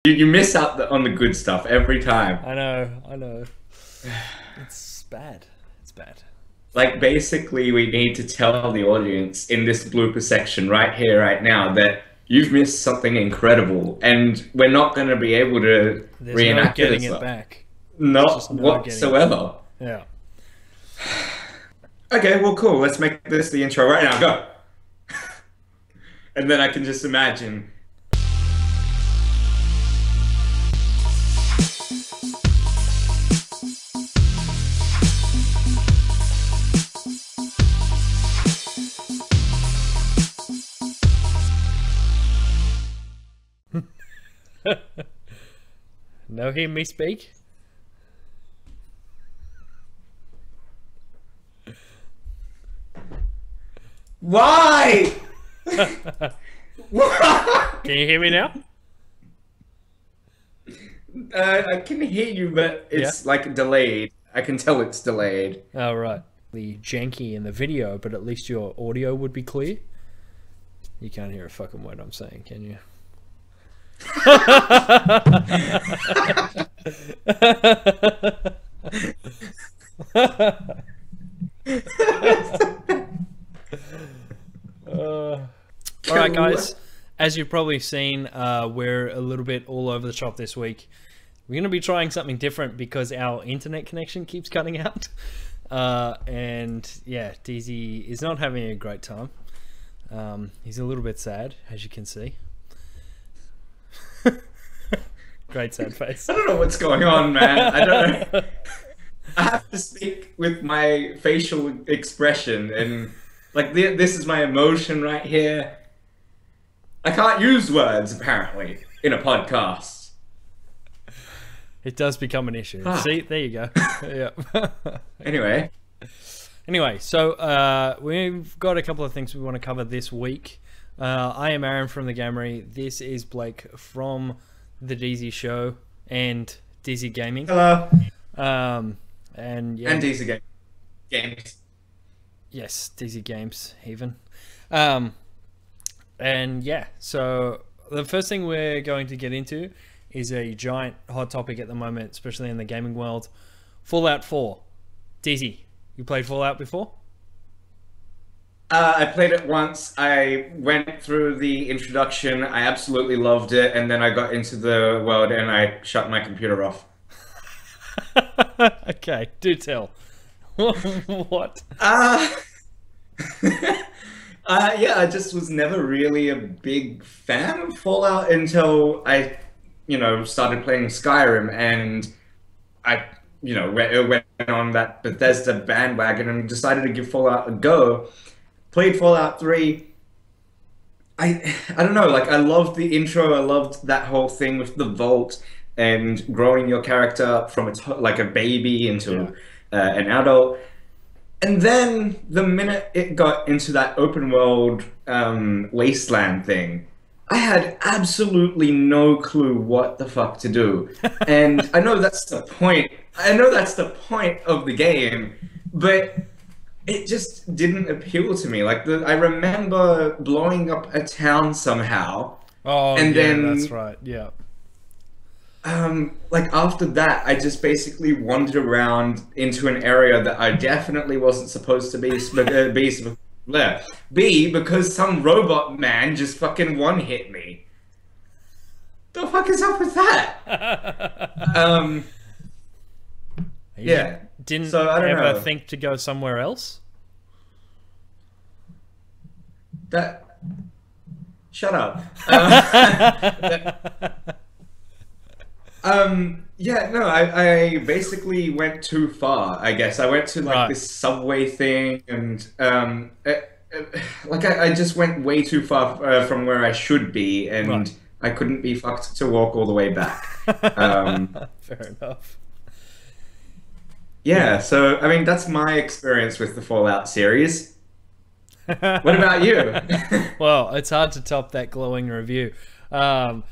You miss out on the good stuff every time. I know. It's bad. It's bad. Like, basically, we need to tell the audience in this blooper section right here, right now, that you've missed something incredible, and we're not going to be able to There's no reenact getting it it back. Not Just no whatsoever. Yeah. Okay, well, cool. Let's make this the intro right now. Go. And then I can just imagine. No hear me speak? Why? Can you hear me now? I can hear you, but it's like delayed. I can tell it's delayed. Oh, right. The janky in the video, but at least your audio would be clear. You can't hear a fucking word I'm saying, can you? Alright guys, as you've probably seen, we're a little bit all over the shop this week. We're going to be trying something different because our internet connection keeps cutting out. And yeah, DZ is not having a great time. He's a little bit sad, as you can see. Great sad face. I don't know what's going on, man. I don't know. I have to speak with my facial expression, and like this is my emotion right here. I can't use words apparently in a podcast. It does become an issue. See, there you go. Yeah. Anyway, so we've got a couple of things we want to cover this week. I am Aaron from the Gamery. This is Blake from the DZ Show and DZ Gaming. Hello. And yeah, and DZ Games. Yes, DZ Games even. And yeah, so the first thing we're going to get into is a giant hot topic at the moment, especially in the gaming world. Fallout 4. DZ, you played Fallout before? I played it once. I went through the introduction. I absolutely loved it, and then I got into the world and I shut my computer off. Okay, do tell. What? Yeah, I just was never really a big fan of Fallout until I, started playing Skyrim, and I, went on that Bethesda bandwagon and decided to give Fallout a go. Played Fallout 3. I don't know, like I loved the intro. I loved that whole thing with the vault and growing your character up from like a baby into an adult. And then the minute it got into that open world wasteland thing, I had absolutely no clue what the fuck to do. And I know that's the point. I know that's the point of the game, but it just didn't appeal to me. Like I remember blowing up a town somehow. Oh, and yeah, then, that's right. Yeah. Like after that, I just basically wandered around into an area that I definitely wasn't supposed to be because some robot man just fucking one-hit me. The fuck is up with that? Yeah. Didn't so, I don't ever know. think to go somewhere else? Shut up. Yeah, no, I basically went too far, I guess. I went to like this subway thing, and like I just went way too far from where I should be, and I couldn't be fucked to walk all the way back. Fair enough. Yeah, so I mean that's my experience with the Fallout series. What about you? Well, it's hard to top that glowing review. Yeah,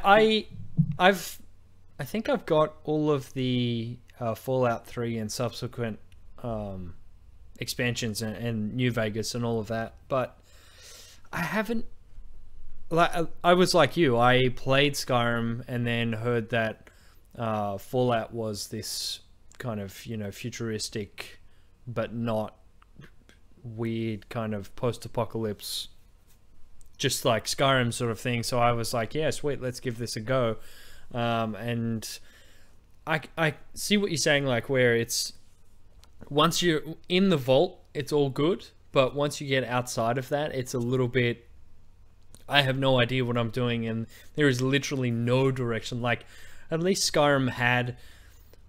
I think I've got all of the Fallout 3 and subsequent expansions and New Vegas and all of that, but I haven't I was like you. I played Skyrim and then heard that Fallout was this kind of, you know, futuristic but not weird kind of post-apocalypse, just like Skyrim sort of thing. So I was like, yeah, sweet, let's give this a go. And I see what you're saying, like where it's once you're in the vault, it's all good, but once you get outside of that, it's a little bit, I have no idea what I'm doing, and there is literally no direction. Like, at least Skyrim had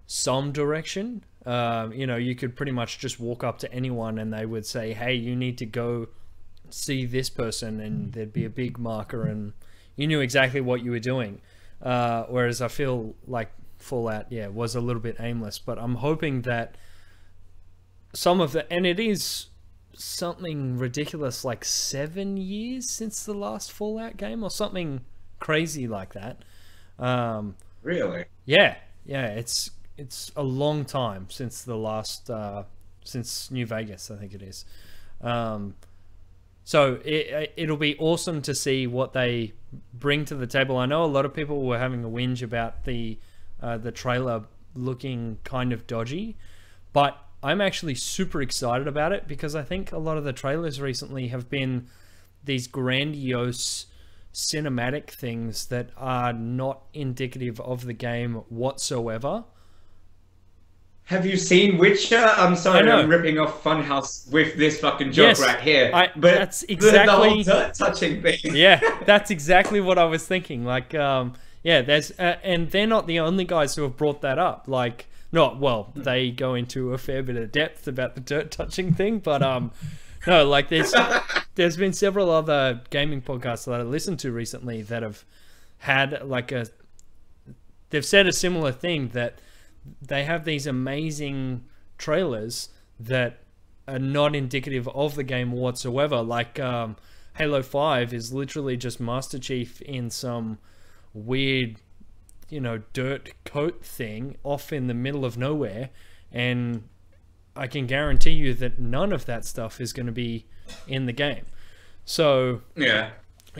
some direction. You know, you could pretty much just walk up to anyone and they would say, hey, you need to go see this person, and there'd be a big marker and you knew exactly what you were doing. Whereas I feel like Fallout, yeah, was a little bit aimless, but I'm hoping that some of the, and it is something ridiculous, like 7 years since the last Fallout game or something crazy like that. Really? Yeah, it's a long time since the last since New Vegas, I think it is. So it'll be awesome to see what they bring to the table. I know a lot of people were having a whinge about the trailer looking kind of dodgy, but I'm actually super excited about it because I think a lot of the trailers recently have been these grandiose cinematic things that are not indicative of the game whatsoever. Have you seen Witcher? I'm sorry, I'm ripping off Funhouse with this fucking joke right here. But that's exactly the whole dirt touching thing. Yeah, that's exactly what I was thinking. Like, yeah, there's, and they're not the only guys who have brought that up. Like, not well, they go into a fair bit of depth about the dirt touching thing, but no, like there's been several other gaming podcasts that I listened to recently that have had like they've said a similar thing, that they have these amazing trailers that are not indicative of the game whatsoever. Like Halo 5 is literally just Master Chief in some weird, you know, dirt coat thing off in the middle of nowhere, and I can guarantee you that none of that stuff is going to be in the game. So yeah,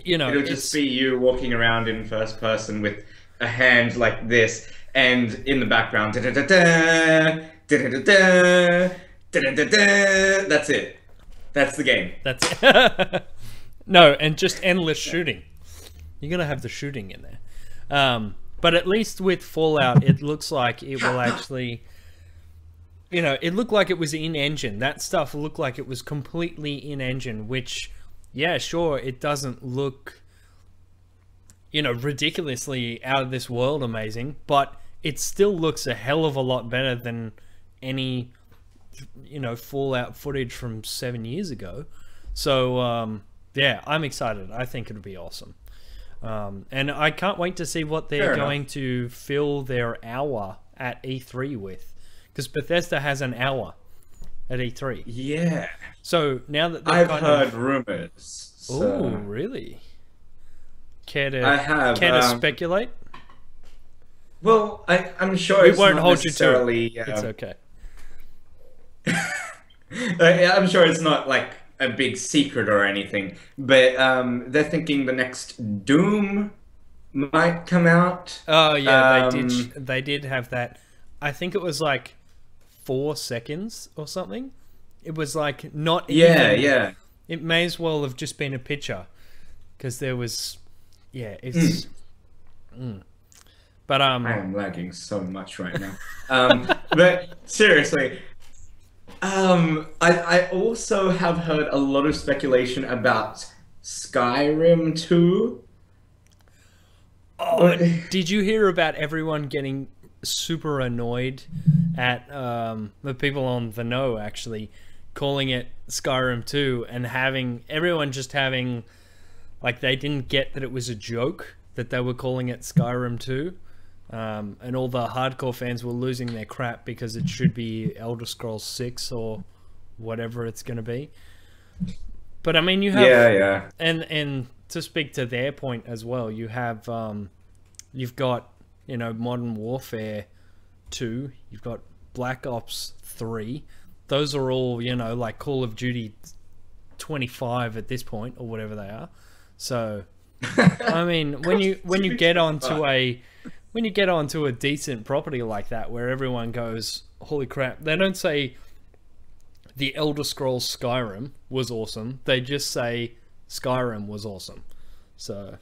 you know, it'll just be you walking around in first person with a hand like this, and in the background, da-da-da-da, da-da-da-da, da-da-da-da. That's it. That's the game. That's it. No, and just endless shooting. You're gonna have the shooting in there. But at least with Fallout, it looks like it will actually, you know, it looked like it was in engine. That stuff looked like it was completely in engine, which, yeah, sure, it doesn't look, you know, ridiculously out of this world amazing, but it still looks a hell of a lot better than any, you know, Fallout footage from 7 years ago. So, yeah, I'm excited. I think it'll be awesome. And I can't wait to see what they're going to fill their hour at E3 with, because Bethesda has an hour at E3. Yeah. So now that I've heard rumors. So. Oh, really? Care to speculate? Well, I'm sure it's won't not hold you to necessarily. it. It's okay. I'm sure it's not like a big secret or anything, but they're thinking the next Doom might come out. Oh yeah, they did have that. I think it was like 4 seconds or something. It was like not even, yeah. It may as well have just been a picture, because there was, yeah, it's. But I am lagging so much right now. But seriously. I also have heard a lot of speculation about Skyrim 2. Oh, did you hear about everyone getting super annoyed at the people on the know actually calling it Skyrim 2, and everyone just having, like, they didn't get that it was a joke that they were calling it Skyrim 2? And all the hardcore fans were losing their crap because it should be Elder Scrolls 6 or whatever it's going to be. But I mean, you have, yeah. And to speak to their point as well, you have you've got, you know, Modern Warfare 2, you've got Black Ops 3. Those are all, you know, like Call of Duty 25 at this point, or whatever they are. So I mean, when you get onto a decent property like that, where everyone goes, "Holy crap!" They don't say The Elder Scrolls Skyrim was awesome. They just say Skyrim was awesome. So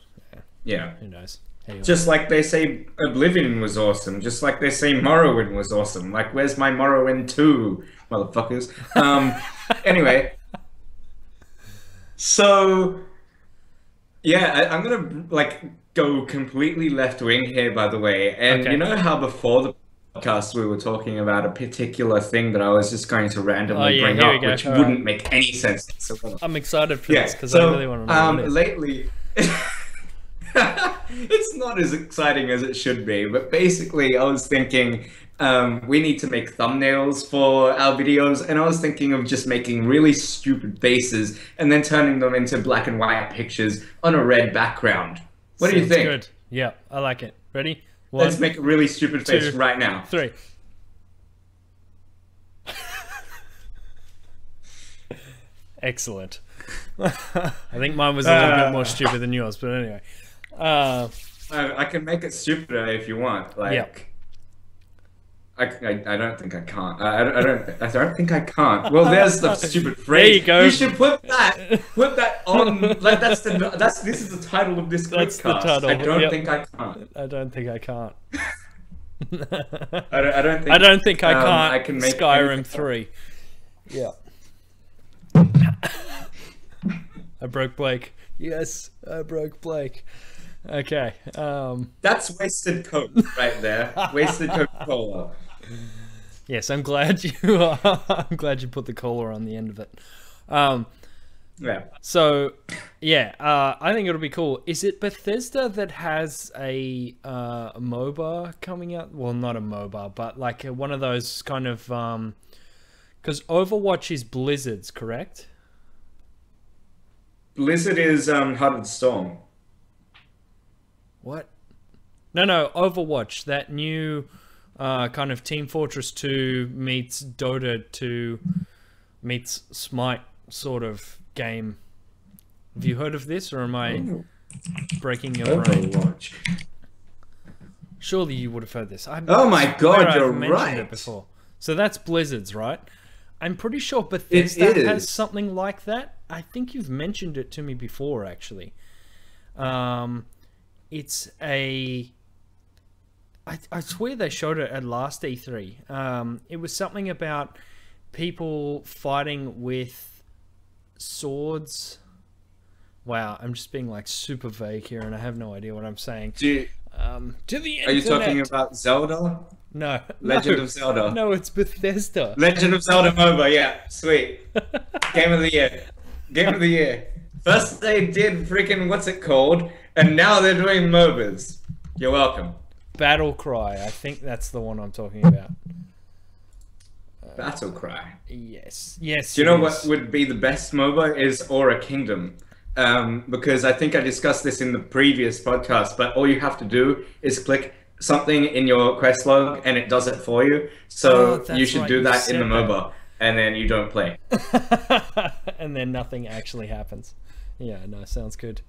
Yeah. who knows? Just like they say Oblivion was awesome. Just like they say Morrowind was awesome. Like, where's my Morrowind 2, motherfuckers? Anyway. So, yeah, I'm gonna, like, go completely left-wing here, by the way. And Okay. you know how before the podcast we were talking about a particular thing that I was just going to randomly bring here we up, go. which All wouldn't right. make any sense whatsoever. I'm excited for Yeah, this because so, I really want to know what it is. lately... It's not as exciting as it should be, but basically I was thinking we need to make thumbnails for our videos, and I was thinking of just making really stupid faces and then turning them into black and white pictures on a red background. What do you Sounds think? Good. Yeah, I like it. Ready? One, Let's make a really stupid face 2, right now. 3. Excellent. I think mine was a little bit more stupid than yours, but anyway. I can make it stupider if you want. Like, Yeah. I don't think I can't. I don't think I can't. Well, there's the stupid phrase. There you go. You should put that on. Like this is the title of this That's the QuickCast. title. I don't Yep. think I can't. I don't think I can't. I don't think I can't. I can make Skyrim anything 3. Yeah. I broke Blake. Yes, I broke Blake. Okay. That's wasted Coke right there. Wasted Coca-Cola. Yes, I'm glad you. I'm glad you put the cola on the end of it. Yeah. So, yeah, I think it'll be cool. Is it Bethesda that has a MOBA coming out? Well, not a MOBA, but like one of those kind of because Overwatch is Blizzard's, correct? Blizzard is Heart of the Storm. What? No, Overwatch, that new kind of Team Fortress 2 meets Dota 2 meets Smite sort of game. Have you heard of this, or am I breaking your brain? Overwatch. Surely you would have heard this. Oh my God, I've you're mentioned right. it before. So that's Blizzard's, right? I'm pretty sure Bethesda It is. has something like that. I think you've mentioned it to me before, actually. It's a... I swear they showed it at last E3. It was something about people fighting with swords. Wow, I'm just being like super vague here, and I have no idea what I'm saying. To the internet. Are you talking about Zelda? No. Legend of Zelda. No, it's Bethesda. Legend of Zelda MOBA, yeah, sweet. Game of the year. Game of the year. First they did freaking what's it called, and now they're doing MOBAs. You're welcome. Battle Cry. I think that's the one I'm talking about. Battle Cry. Yes. Yes. Do you know it what is. would be the best MOBA is Aura Kingdom? Because I think I discussed this in the previous podcast, but all you have to do is click something in your quest log and it does it for you. So that's you should right, do you that said in the that. MOBA, and then you don't play. And then nothing actually happens. Yeah, no, sounds good.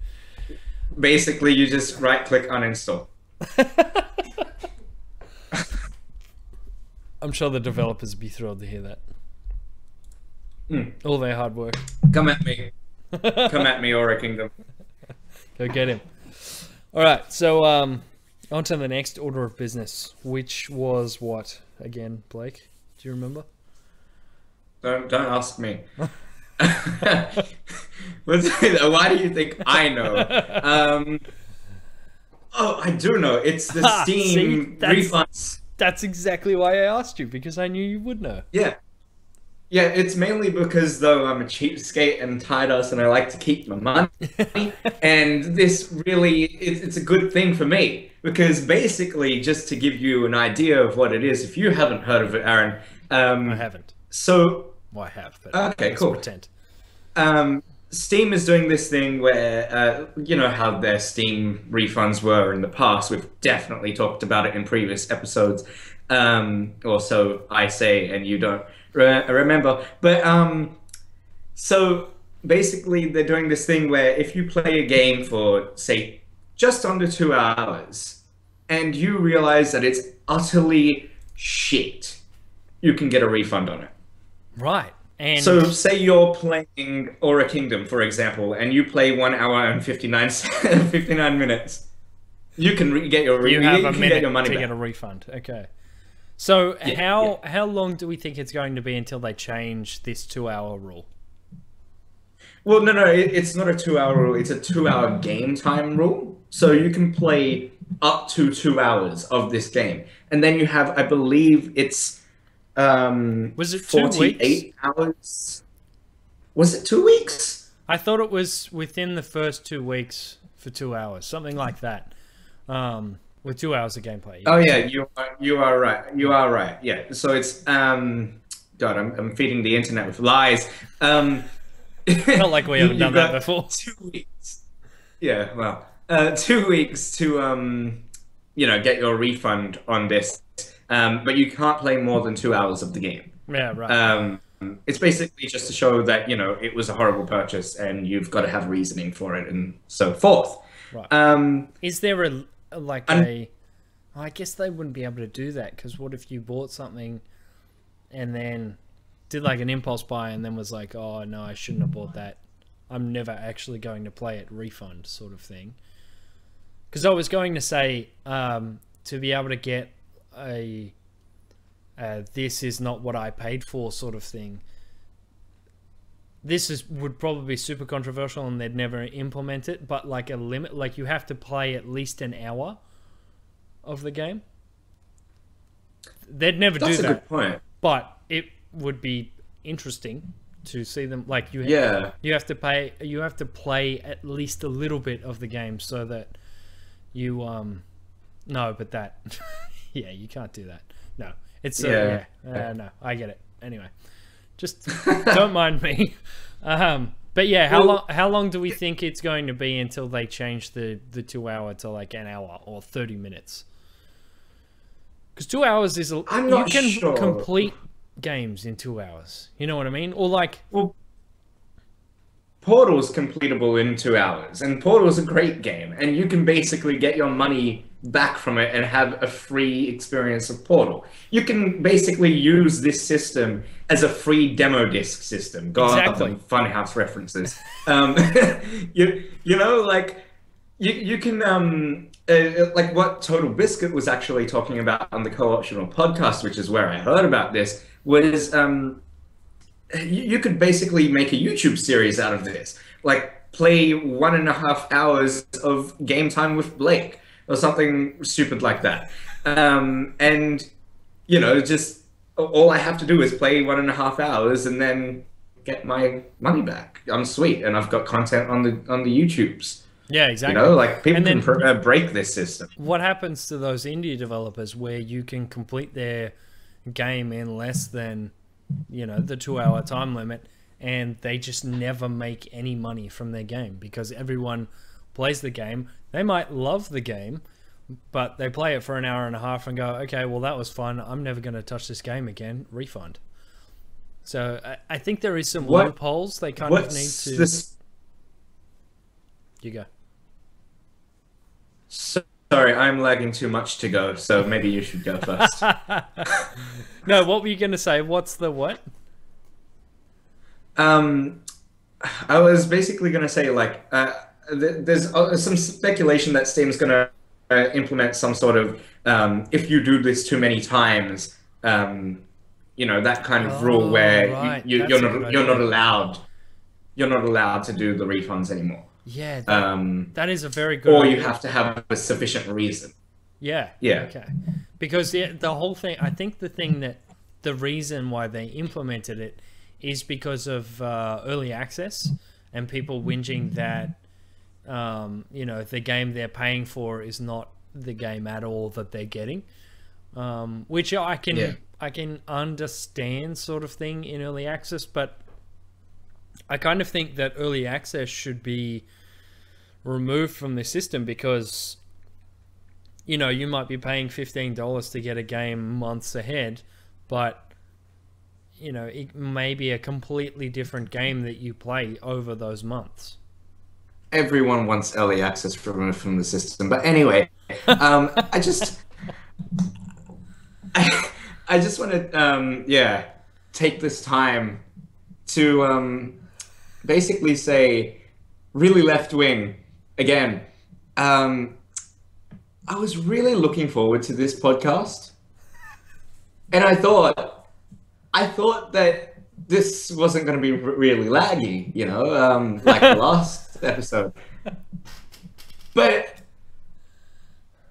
Basically, you just right-click uninstall. I'm sure the developers would be thrilled to hear that. All their hard work. Come at me. Come at me, Aura Kingdom. Go get him. All right, so on to the next order of business, which was what again, Blake? Do you remember? Don't ask me. Why do you think I know? Oh, I do know. It's the Steam refunds. That's exactly why I asked you, because I knew you would know. Yeah. Yeah, it's mainly because, though, I'm a cheapskate and tight ass and I like to keep my money. And this really, it's a good thing for me. Because basically, just to give you an idea of what it is, if you haven't heard of it, Aaron. I haven't. So... Well, I have, but okay, let's cool. Pretend. Steam is doing this thing where, you know how their Steam refunds were in the past. We've definitely talked about it in previous episodes. Or so I say, and you don't remember. But so basically they're doing this thing where if you play a game for, say, just under 2 hours, and you realize that it's utterly shit, you can get a refund on it. Right. So, And say you're playing Aura Kingdom, for example, and you play 1 hour and 59 minutes. You can get your you have you a can get minute your money to back. get a refund. Okay. So Yeah, how long do we think it's going to be until they change this 2 hour rule? Well, no, it's not a 2 hour rule. It's a 2 hour game time rule. So you can play up to 2 hours of this game, and then you have, I believe, it's Was it 2 weeks? 48 hours. Was it 2 weeks? I thought it was within the first 2 weeks for 2 hours, something like that. With 2 hours of gameplay. Oh yeah, you are right. You are right. Yeah. So it's God, I'm feeding the internet with lies. Not like we haven't You've done that got before. 2 weeks. Yeah, well, 2 weeks to get your refund on this. But you can't play more than 2 hours of the game. Yeah, right. It's basically just to show that it was a horrible purchase and you've got to have reasoning for it and so forth. Right. Is there I guess they wouldn't be able to do that, because what if you bought something and then did like an impulse buy and then was like, oh no, I shouldn't have bought that, I'm never actually going to play it, refund sort of thing? Because I was going to say, to be able to get a this is not what I paid for sort of thing, would probably be super controversial and they'd never implement it, but like a limit, like you have to play at least an hour of the game. They'd never do that. That's a good point. But it would be interesting to see them, like you have to play at least a little bit of the game so that you no, but that yeah, you can't do that. No. It's no, I get it. Anyway, just don't mind me. But yeah, how long do we think it's going to be until they change the 2 hour to like an hour or 30 minutes? Because 2 hours is I'm not you can sure. complete games in 2 hours. You know what I mean? Or like, Well, Portal's completable in 2 hours, and Portal's a great game, and you can basically get your money back from it and have a free experience of Portal. You can basically use this system as a free demo disc system. God, Exactly. the Funhouse references. You can like what Total Biscuit was actually talking about on the Co-optional podcast, which is where I heard about this, was you could basically make a YouTube series out of this, like play 1.5 hours of game time with Blake or something stupid like that. And just all I have to do is play 1.5 hours and then get my money back. I'm sweet, and I've got content on the YouTubes. yeah, exactly. Like people And then can break this system. what happens to those indie developers where you can complete their game in less than the 2 hour time limit, and they just never make any money from their game because everyone plays the game? They might love the game, but they play it for an hour and a half and go, okay, well, that was fun, I'm never going to touch this game again, refund. So I think there is some loopholes they kind of need to... You go. Sorry, I'm lagging too much to go, so maybe you should go first. No, what were you going to say? What's the what? I was basically going to say, like, there's some speculation that Steam's going to implement some sort of, if you do this too many times, that kind of rule where right. you're not allowed to do the refunds anymore. Yeah, that is a very good Or idea. you have to have a sufficient reason. Yeah. Yeah. Okay. Because the whole thing, I think the reason why they implemented it is because of early access and people whinging that, the game they're paying for is not the game at all that they're getting, which I can understand sort of thing in early access, but I kind of think that early access should be removed from the system because, you might be paying $15 to get a game months ahead, but, you know, it may be a completely different game that you play over those months. Everyone wants early access from the system, but anyway, I just I just want to yeah, take this time to basically say, really left wing again. I was really looking forward to this podcast, and I thought that this wasn't going to be really laggy, you know, like the last episode. But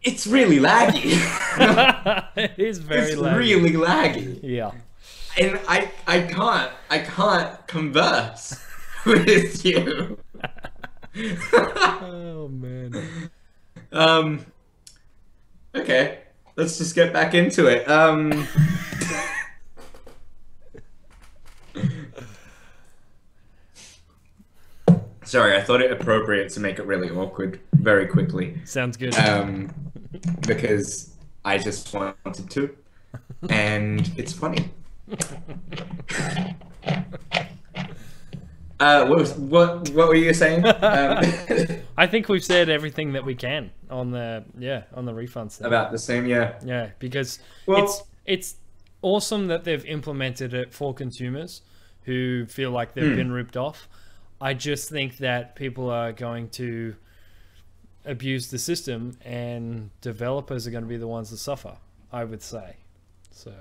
it's really laggy. It is very it's laggy. really laggy. Yeah. And I can't converse with you. Oh man. Okay, let's just get back into it. Sorry, I thought it appropriate to make it really awkward very quickly. Sounds good. Because I just wanted to, and it's funny. What were you saying? I think we've said everything that we can on the refunds thing. About the same, yeah. Yeah, because Well, it's awesome that they've implemented it for consumers who feel like they've been ripped off. I just think that people are going to abuse the system, and developers are going to be the ones that suffer, I would say. So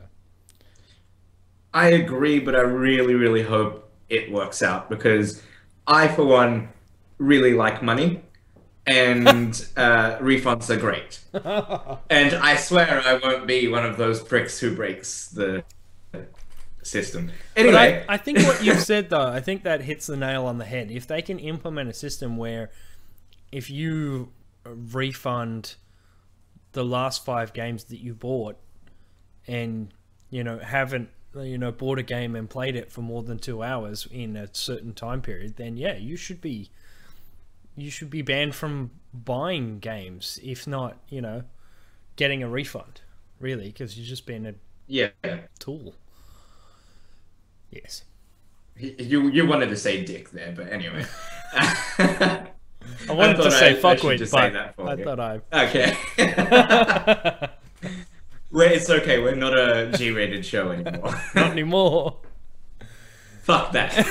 I agree, but I really, really hope it works out, because I, for one, really like money, and refunds are great. And I swear I won't be one of those pricks who breaks the system. Anyway, I think what you've said, though, I think that hits the nail on the head. If they can implement a system where if you refund the last 5 games that you bought, and you know haven't bought a game and played it for more than 2 hours in a certain time period, then yeah, you should be banned from buying games, if not getting a refund, really, because you're just being a tool. Yes. You wanted to say dick there, but anyway. I wanted to say fuckwit, but I thought I... Okay. It's okay, we're not a G-rated show anymore. Not anymore. Fuck that.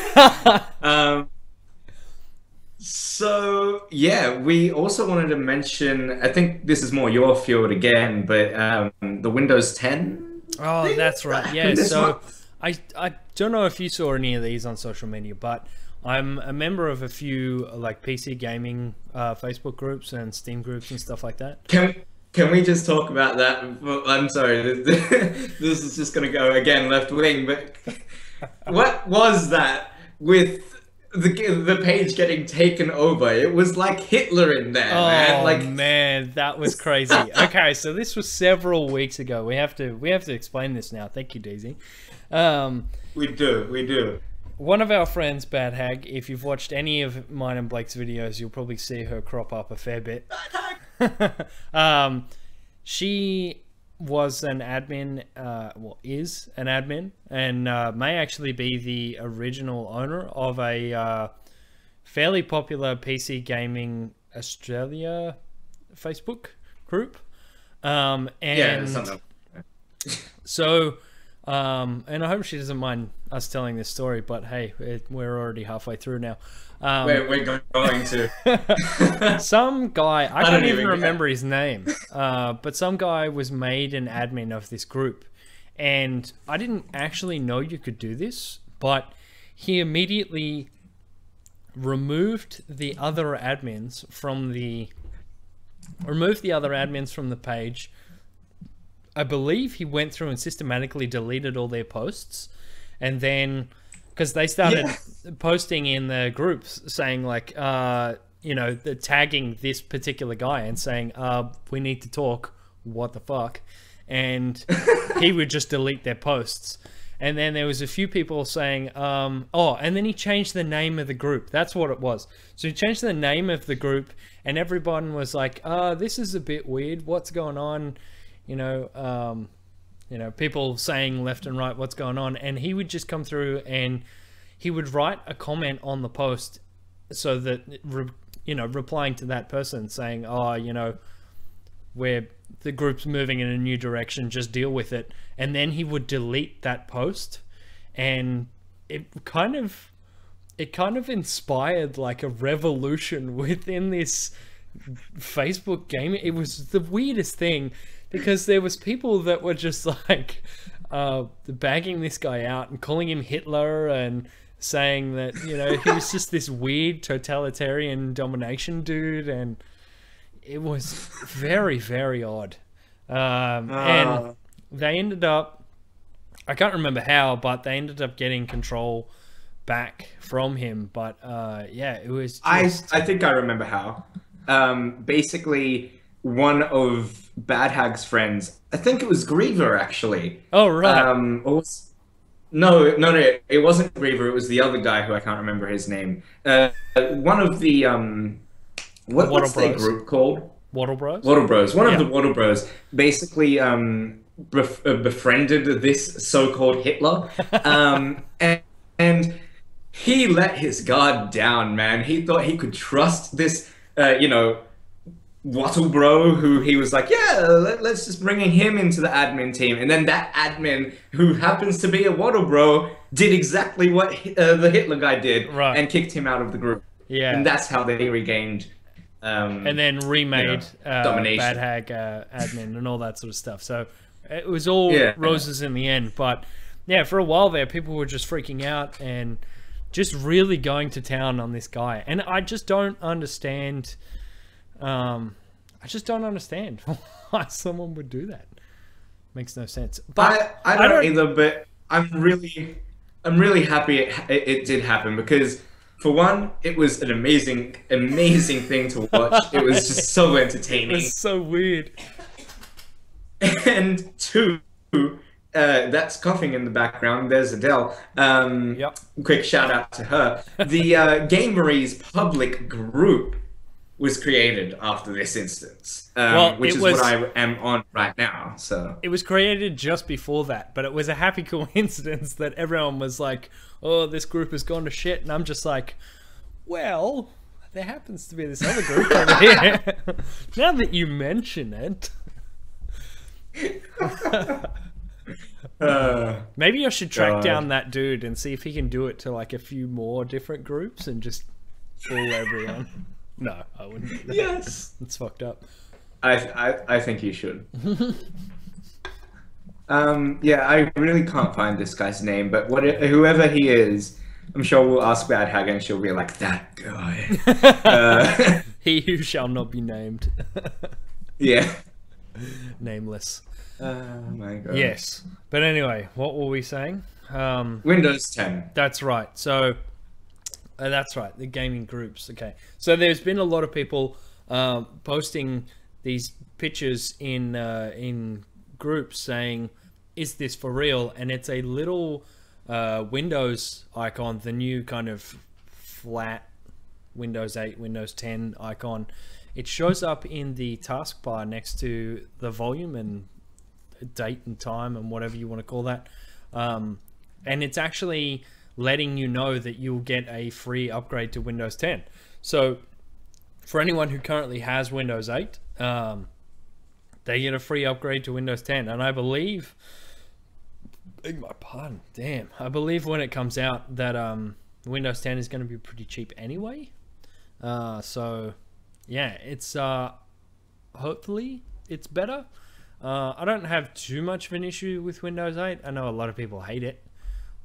So, yeah, we also wanted to mention, I think this is more your field again, but the Windows 10 Oh, thing? that's right. Yeah, so I don't know if you saw any of these on social media, but I'm a member of a few like PC gaming Facebook groups and Steam groups and stuff like that. Can we just talk about that? I'm sorry, this is just going to go again left wing, but what was that with the page getting taken over? It was like Hitler in there, man. Like, man, that was crazy. Okay, so this was several weeks ago. We have to explain this now. Thank you, Daisy. We do. One of our friends, Bad Hag, if you've watched any of mine and Blake's videos, you'll probably see her crop up a fair bit. She was an admin, is an admin, and may actually be the original owner of a fairly popular PC Gaming Australia Facebook group. And so, and I hope she doesn't mind us telling this story, but hey, we're already halfway through now. We're going to. Some guy, I can't even remember his name, but some guy was made an admin of this group, and I didn't actually know you could do this, but he immediately removed the other admins from the page. I believe he went through and systematically deleted all their posts, and then because they started posting in the groups saying like, tagging this particular guy and saying, we need to talk, what the fuck, and he would just delete their posts. And then there was a few people saying, and then he changed the name of the group. That's what it was. So he changed the name of the group, and everyone was like, this is a bit weird. What's going on? you know, people saying left and right what's going on, and he would just come through and he would write a comment on the post, so that, you know, replying to that person saying, oh, you know, where the group's moving in a new direction, just deal with it. And then he would delete that post, and it kind of inspired like a revolution within this Facebook game. It was the weirdest thing, because there was people that were just like bagging this guy out and calling him Hitler and saying that, you know, he was just this weird totalitarian domination dude, and it was very, very odd. And they ended up, I can't remember how, but they ended up getting control back from him. But yeah, it was just... I think I remember how. Basically, one of Bad Hag's friends, I think it was Griever, actually. Oh, right. No, it wasn't Griever. It was the other guy who I can't remember his name. One of the what's their group called? Wattle Bros. Wattle Bros. One of the Wattle Bros basically befriended this so-called Hitler, and he let his guard down, man. He thought he could trust this, you know, Wattle Bro, who he was like, yeah, let's just bring him into the admin team. And then that admin, who happens to be a Wattle Bro, did exactly what the Hitler guy did, right, and kicked him out of the group. Yeah. And that's how they regained... and then remade, you know, domination. Bad Hag admin and all that sort of stuff. So it was all roses in the end. But yeah, for a while there, people were just freaking out and just really going to town on this guy. And I just don't understand... I just don't understand why someone would do that. Makes no sense. But I don't either. But I'm really happy it did happen, because for one, it was an amazing thing to watch. It was just so entertaining. It was so weird. And two, that's coughing in the background. There's Adele. Yep. Quick shout out to her. The Game Marie's public group was created after this instance, which is what I am on right now. So it was created just before that, but it was a happy coincidence that everyone was like, oh, this group has gone to shit, and I'm just like, well, there happens to be this other group over here. Now that you mention it. Maybe I should track down that dude and see if he can do it to like a few more different groups and just fool everyone. No, I wouldn't do that. Yes, it's fucked up. I think you should. Yeah, I really can't find this guy's name, but whoever he is, I'm sure we'll ask Bad Hag and she'll be like, that guy. He who shall not be named. Yeah. Nameless. Oh my god. Yes. But anyway, what were we saying? Windows 10. That's right. So, that's right. The gaming groups. Okay. So there's been a lot of people posting these pictures in groups saying, is this for real? And it's a little Windows icon, the new kind of flat Windows 8, Windows 10 icon. It shows up in the taskbar next to the volume and date and time and whatever you want to call that. And it's actually letting you know that you'll get a free upgrade to Windows 10. So for anyone who currently has Windows 8, they get a free upgrade to Windows 10. And I believe, beg my pardon, damn, I believe when it comes out that Windows 10 is going to be pretty cheap anyway. So yeah, it's hopefully it's better. I don't have too much of an issue with Windows 8. I know a lot of people hate it.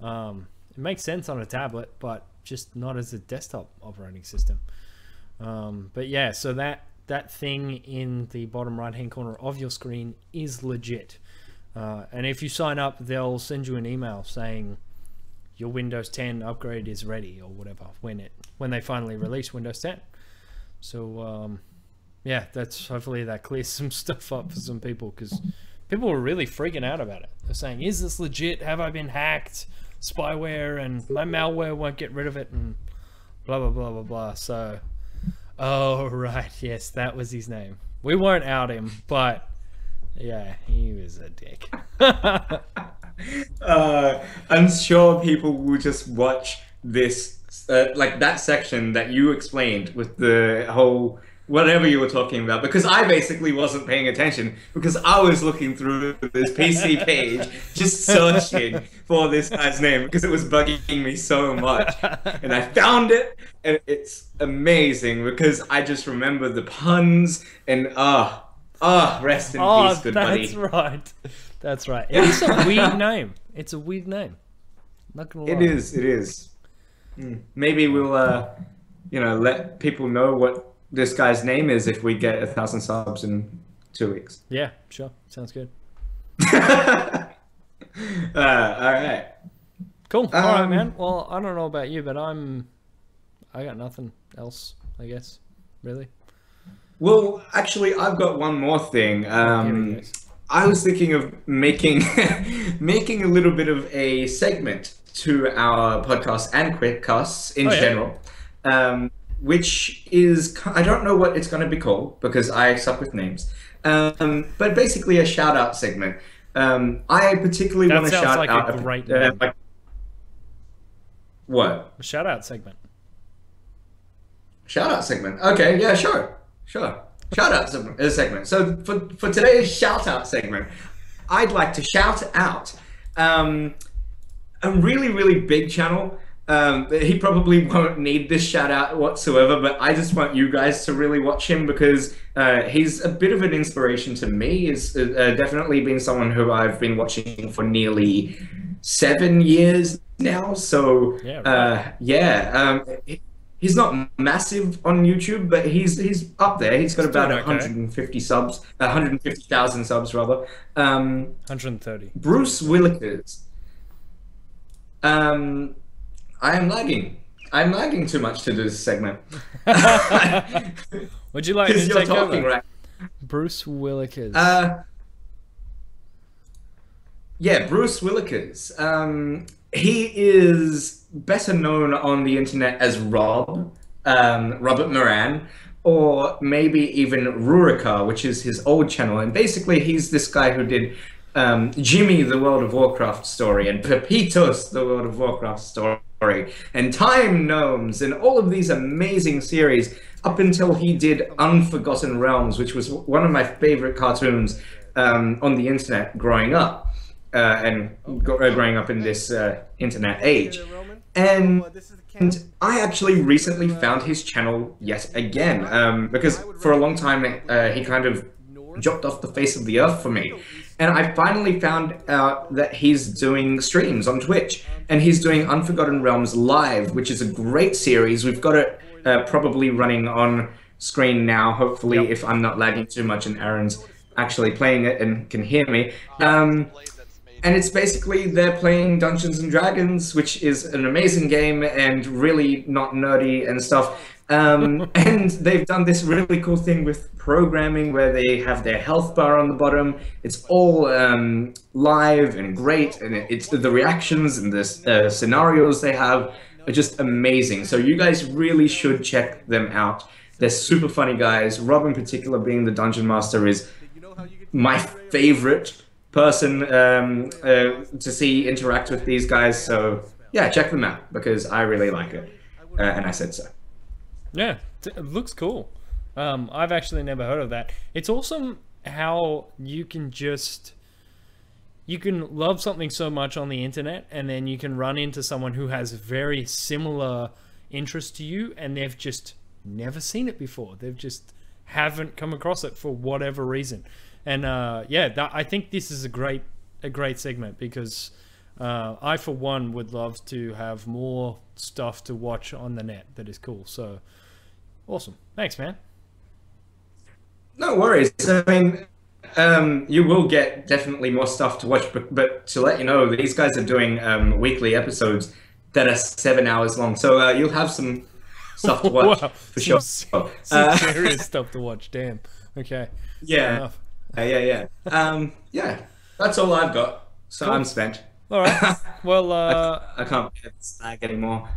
It makes sense on a tablet, but just not as a desktop operating system. But yeah, so that thing in the bottom right hand corner of your screen is legit. And if you sign up, they'll send you an email saying your Windows 10 upgrade is ready or whatever when they finally release Windows 10. So yeah, hopefully that clears some stuff up for some people, because people were really freaking out about it. They're saying, is this legit? Have I been hacked? Spyware, and my malware won't get rid of it, and blah blah blah blah blah. So, oh right, yes, that was his name. We won't out him, but Yeah, he was a dick. I'm sure people will just watch this, like that section that you explained with the whole whatever you were talking about, because I basically wasn't paying attention because I was looking through this PC page, just searching for this guy's name because it was bugging me so much. And I found it, and it's amazing because I just remember the puns and rest in peace, good buddy. That's right. That's right. It's a weird name. It's a weird name. Not gonna lie. It is. It is. Maybe we'll, let people know what this guy's name is if we get 1,000 subs in 2 weeks. Yeah, sure. Sounds good. All right. Cool. All right, man. Well, I don't know about you, but I got nothing else, I guess. Really. Well, actually, I've got one more thing. I was thinking of making making a little bit of a segment to our podcast and QuickCasts in general, which is, I don't know what it's going to be called because I suck with names, but basically a shout out segment. I particularly want to shout like out a great name. What? A shout out segment. Shout out segment. Okay, yeah, sure. Shout out segment. So for today's shout out segment, I'd like to shout out a really, really big channel. He probably won't need this shout out whatsoever, but I just want you guys to really watch him because he's a bit of an inspiration to me. He's definitely been someone who I've been watching for nearly 7 years now. So he's not massive on YouTube, but he's up there. He's got about 150 subs, 150,000 subs rather. 130. Bruce Willikers. I am lagging. I'm lagging too much to do this segment. Would you like me to take over? Right. Bruce Willikers. Yeah, Bruce Willikers. He is better known on the internet as Robert Moran, or maybe even Rurika, which is his old channel. And basically, he's this guy who did Jimmy, the World of Warcraft story, and Pepitos, the World of Warcraft story, and Time Gnomes, and all of these amazing series up until he did Unforgotten Realms, which was one of my favorite cartoons on the internet growing up. Growing up in this internet age. And I actually recently found his channel yet again, because for a long time he kind of dropped off the face of the earth for me. And I finally found out that he's doing streams on Twitch, and he's doing Unforgotten Realms Live, which is a great series. We've got it probably running on screen now, hopefully, if I'm not lagging too much and Aaron's actually playing it and can hear me. And it's basically they're playing Dungeons and Dragons, which is an amazing game and really not nerdy and stuff. And they've done this really cool thing with programming where they have their health bar on the bottom. It's all live and great, and it's the reactions and the scenarios they have are just amazing. So you guys really should check them out. They're super funny guys. Rob in particular, being the Dungeon Master, is my favorite person to see interact with these guys. So yeah, check them out because I really like it, and I said so. Yeah, it looks cool. I've actually never heard of that. It's awesome how you can love something so much on the internet, and then you can run into someone who has very similar interests to you, and they've just never seen it before. They've just haven't come across it for whatever reason. And I think this is a great segment because I, for one, would love to have more stuff to watch on the net that is cool. So awesome. Thanks, man. No worries. I mean, you will get definitely more stuff to watch, but to let you know, these guys are doing weekly episodes that are 7 hours long. So you'll have some stuff to watch for sure. Some serious stuff to watch. Damn. Okay. Yeah. Yeah. That's all I've got. So cool. I'm spent. All right. Well, I can't snag anymore.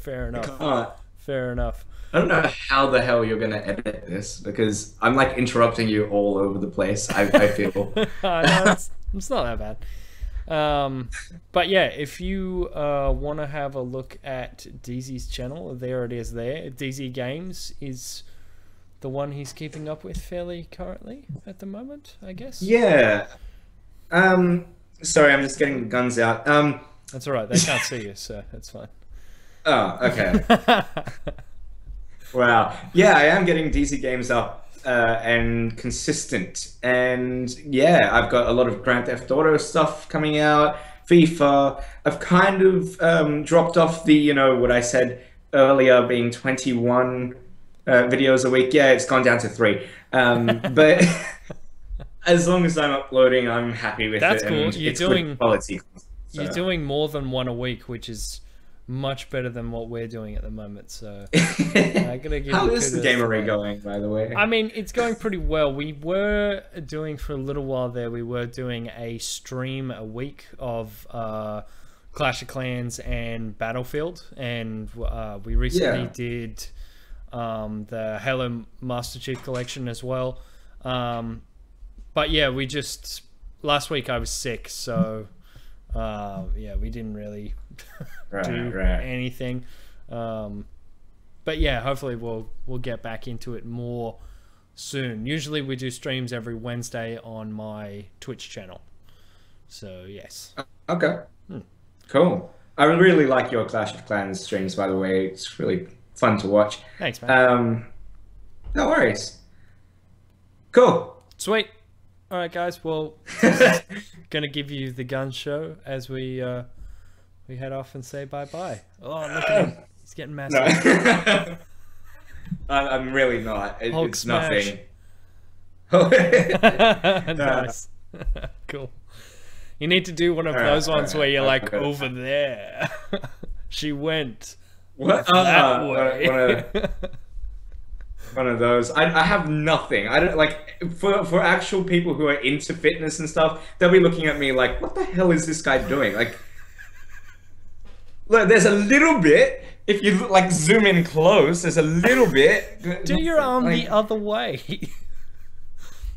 Fair enough. Fair enough. I don't know how the hell you're gonna edit this because I'm like interrupting you all over the place. I feel. No, it's not that bad. But yeah, if you want to have a look at DZ's channel, there it is there. DZ Games is the one he's keeping up with fairly currently at the moment, I guess. Yeah. Sorry, I'm just getting the guns out. That's all right. They can't see you, so that's fine. Oh, okay. Wow. Yeah, I am getting DC games up and consistent. And yeah, I've got a lot of Grand Theft Auto stuff coming out, FIFA. I've kind of dropped off the, you know, what I said earlier being 21 videos a week. Yeah, it's gone down to 3. But as long as I'm uploading, I'm happy with That's it. cool. And You're it's doing good quality. So. You're doing more than one a week, which is much better than what we're doing at the moment. So I gotta give How you is the kudos gamery for that. going, by the way? I mean, it's going pretty well. We were doing for a little while there. We were doing a stream a week of Clash of Clans and Battlefield, and we recently did the Halo Master Chief Collection as well. But yeah, we just last week I was sick, so yeah, we didn't really do anything. But yeah, hopefully we'll get back into it more soon. Usually we do streams every Wednesday on my Twitch channel. So yes. Okay. Cool. I really like your Clash of Clans streams, by the way. It's really fun to watch. Thanks, man. No worries. Cool. Sweet. All right, guys. Well, gonna give you the gun show as we head off and say bye-bye. Oh, look at him. He's getting massive. No. I'm really not. Hulk It's smash. nothing. Nice. Cool. You need to do one of those ones where you're like, over there. She went What? that way. One of those. I have nothing. I don't like for actual people who are into fitness and stuff. They'll be looking at me like, "What the hell is this guy doing?" Like, look, there's a little bit. If you like zoom in close, there's a little bit. Do your arm the other way,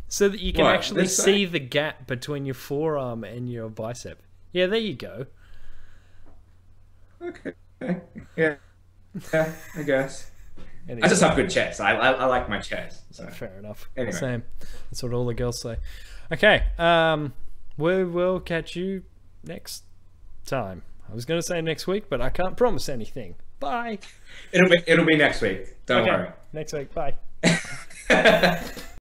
so that you can actually This see the gap between your forearm and your bicep. Yeah, there you go. Okay. Yeah. Yeah. I guess. Anyway. I just have good chest. I like my chest. So. Fair enough. Anyway. Same. That's what all the girls say. Okay. We will catch you next time. I was going to say next week, but I can't promise anything. Bye. It'll be next week. Don't worry. Next week. Bye.